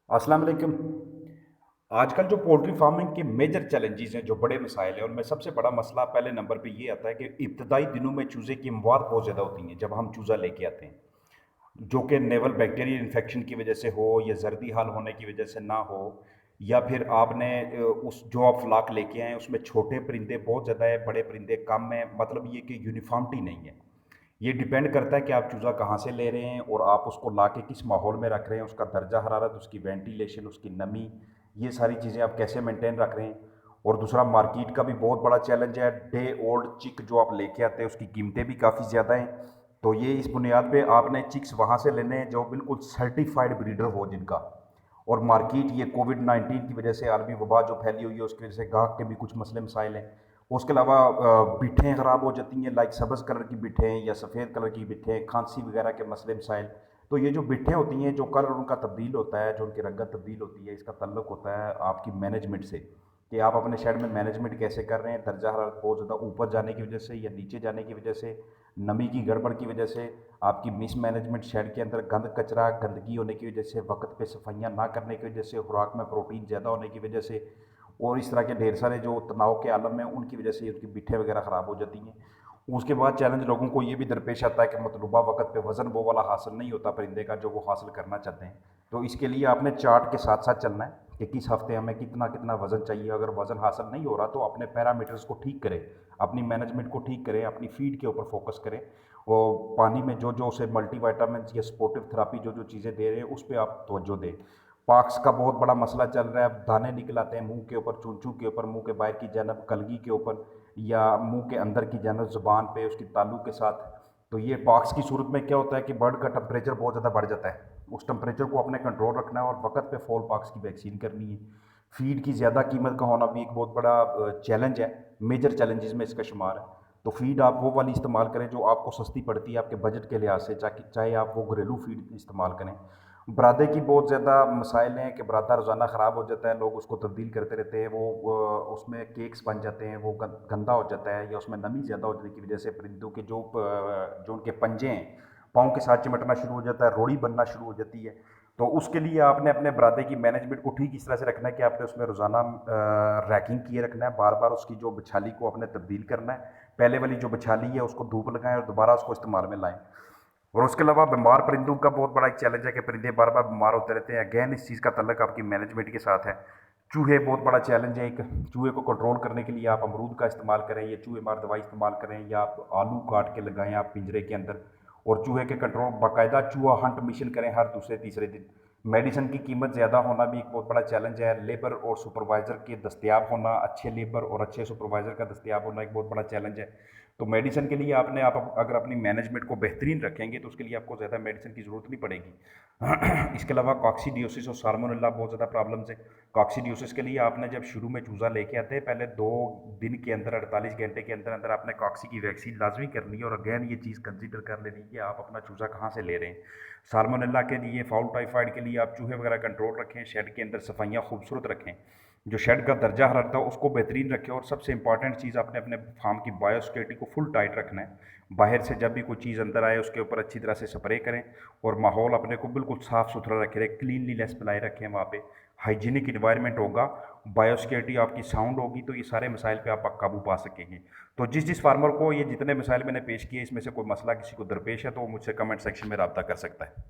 अस्सलाम वालेकुम। आजकल जो पोल्ट्री फार्मिंग के मेजर चैलेंजेस हैं, जो बड़े मसाइल हैं, उनमें सबसे बड़ा मसला पहले नंबर पे ये आता है कि इब्तदाई दिनों में चूज़े की अमवात बहुत ज़्यादा होती हैं जब हम चूज़ा लेके आते हैं, जो कि नेवल बैक्टीरियल इन्फेक्शन की वजह से हो या जर्दी हाल होने की वजह से ना हो, या फिर आपने उस जो आप फ्लाक लेके आए हैं उसमें छोटे परिंदे बहुत ज़्यादा है, बड़े परिंदे कम हैं, मतलब ये कि यूनिफॉर्मिटी नहीं है। ये डिपेंड करता है कि आप चूज़ा कहाँ से ले रहे हैं और आप उसको ला के किस माहौल में रख रहे हैं, उसका दर्जा हरारत, उसकी वेंटिलेशन, उसकी नमी, ये सारी चीज़ें आप कैसे मेंटेन रख रहे हैं। और दूसरा मार्केट का भी बहुत बड़ा चैलेंज है। डे ओल्ड चिक जो आप लेके आते हैं उसकी कीमतें भी काफ़ी ज़्यादा हैं। तो ये इस बुनियाद पे आपने चिक्स वहाँ से लेने हैं जो बिल्कुल सर्टिफाइड ब्रीडर हो जिनका। और मार्केट ये कोविड-19 की वजह से आलमी वबा जो फैली हुई है उसकी वजह से गाहक के भी कुछ मसले मसाइल हैं। उसके अलावा बिट्ठें ख़राब हो जाती हैं, लाइक सब्ज़ कलर की बिट्ठें या सफ़ेद कलर की बिट्ठें, खांसी वगैरह के मसले मसाइल। तो ये जो बिट्ठें होती हैं, जो कलर उनका तब्दील होता है, जो उनकी रंगत तब्दील होती है, इसका ताल्लुक होता है आपकी मैनेजमेंट से, कि आप अपने शेड में मैनेजमेंट कैसे कर रहे हैं। दर्जा हरारत बहुत ज़्यादा ऊपर जाने की वजह से या नीचे जाने की वजह से, नमी की गड़बड़ की वजह से, आपकी मिस मैनेजमेंट, शेड के अंदर गंद कचरा गंदगी होने की वजह से, वक्त पे सफाइयाँ ना करने की वजह से, खुराक में प्रोटीन ज़्यादा होने की वजह से, और इस तरह के ढेर सारे जो तनाव के आलम में उनकी वजह से उनकी बिट्ठें वगैरह ख़राब हो जाती हैं। उसके बाद चैलेंज लोगों को ये भी दरपेश आता है कि मतलूबा वक्त पे वज़न वो वाला हासिल नहीं होता परिंदे का जो वो हासिल करना चाहते हैं। तो इसके लिए आपने चार्ट के साथ साथ चलना है कि किस हफ्ते हमें कितना कितना वज़न चाहिए। अगर वज़न हासिल नहीं हो रहा तो अपने पैरामीटर्स को ठीक करें, अपनी मैनेजमेंट को ठीक करें, अपनी फीड के ऊपर फोकस करें, और पानी में जो जो उसे मल्टीविटामिन या सपोर्टिव थेरेपी जो जो चीज़ें दे रहे हैं उस पर आप तवज्जो दें। पॉक्स का बहुत बड़ा मसला चल रहा है, दाने निकल आते हैं मुंह के ऊपर, चूंचू के ऊपर, मुंह के बाहर की जानब कलगी के ऊपर, या मुंह के अंदर की जानब ज़ुबान पे उसकी तालू के साथ। तो ये पॉक्स की सूरत में क्या होता है कि बर्ड का टेम्परेचर बहुत ज़्यादा बढ़ जाता है। उस टेम्परेचर को अपने कंट्रोल रखना है और वक्त पे फॉल पॉक्स की वैक्सीन करनी है। फीड की ज़्यादा कीमत का होना भी एक बहुत बड़ा चैलेंज है, मेजर चैलेंजेस में इसका शुमार है। तो फीड आप वो वाली इस्तेमाल करें जो आपको सस्ती पड़ती है आपके बजट के लिहाज से, चाहे आप वो घरेलू फीड इस्तेमाल करें। बरादे की बहुत ज़्यादा मसाइल हैं कि बरादा रोज़ाना ख़राब हो जाता है, लोग उसको तब्दील करते रहते हैं, वो उसमें केक्स बन जाते हैं, वो गंदा हो जाता है, या उसमें नमी ज़्यादा हो जाने की वजह से परिंदों के जो उनके पंजे हैं पाँव के साथ चिमटना शुरू हो जाता है, रोड़ी बनना शुरू हो जाती है। तो उसके लिए आपने अपने बरादे की मैनेजमेंट को ठीक इस तरह से रखना है कि आपने उसमें रोज़ाना रैकिंग किए रखना है, बार बार उसकी जो बछाली को आपने तब्दील करना है। पहले वाली जो बछाली है उसको धूप लगाएं और दोबारा उसको इस्तेमाल में लाएं। और उसके अलावा बीमार परिंदों का बहुत बड़ा एक चैलेंज है कि परिंदे बार बार बीमार होते रहते हैं। अगेन इस चीज़ का तल्लक आपकी मैनेजमेंट के साथ है। चूहे बहुत बड़ा चैलेंज है एक। चूहे को कंट्रोल करने के लिए आप अमरूद का इस्तेमाल करें, या चूहे मार दवाई इस्तेमाल करें, या आप आलू काट के लगाएं आप पिंजरे के अंदर। और चूहे के कंट्रोल बाकायदा चूहा हंट मिशन करें हर दूसरे तीसरे दिन। मेडिसिन की कीमत ज़्यादा होना भी एक बहुत बड़ा चैलेंज है। लेबर और सुपरवाइज़र के दस्तियाब होना, अच्छे लेबर और अच्छे सुपरवाइज़र का दस्तियाब होना एक बहुत बड़ा चैलेंज है। तो मेडिसिन के लिए आप अगर अपनी मैनेजमेंट को बेहतरीन रखेंगे तो उसके लिए आपको ज़्यादा मेडिसिन की ज़रूरत नहीं पड़ेगी। इसके अलावा कॉक्सीडियोसिस और साल्मोनेला बहुत ज़्यादा प्रॉब्लम्स है। कॉक्सीडियोसिस के लिए आपने जब शुरू में चूज़ा लेके आते हैं, पहले 2 दिन के अंदर, 48 घंटे के अंदर अंदर आपने कॉक्सी की वैक्सीन लाजमी करनी है। और अगेन ये चीज़ कंसिडर कर लेनी है कि आप अपना चूज़ा कहाँ से ले रहे हैं। साल्मोनेला के लिए, फाउल टाइफाइड के लिए आप चूहे वगैरह कंट्रोल रखें, शेड के अंदर सफाइयाँ खूबसूरत रखें, जो शेड का दर्जा हरारत है उसको बेहतरीन रखें। और सबसे इंपॉर्टेंट चीज़, आपने अपने फार्म की बायोसिक्योरिटी को फुल टाइट रखना है। बाहर से जब भी कोई चीज़ अंदर आए उसके ऊपर अच्छी तरह से स्प्रे करें, और माहौल अपने को बिल्कुल साफ़ सुथरा रखें, क्लीनलीनेस बनाए रखें वहाँ पे। हाइजीनिक इन्वायरमेंट होगा, बायोसिक्योरिटी आपकी साउंड होगी, तो ये सारे मसाइल पे आप काबू पा सकेंगे। तो जिस जिस फार्मर को ये जितने मसाइल मैंने पेश किए इसमें से कोई मसला किसी को दरपेश है तो वो मुझसे कमेंट सेक्शन में रब्ता कर सकता है।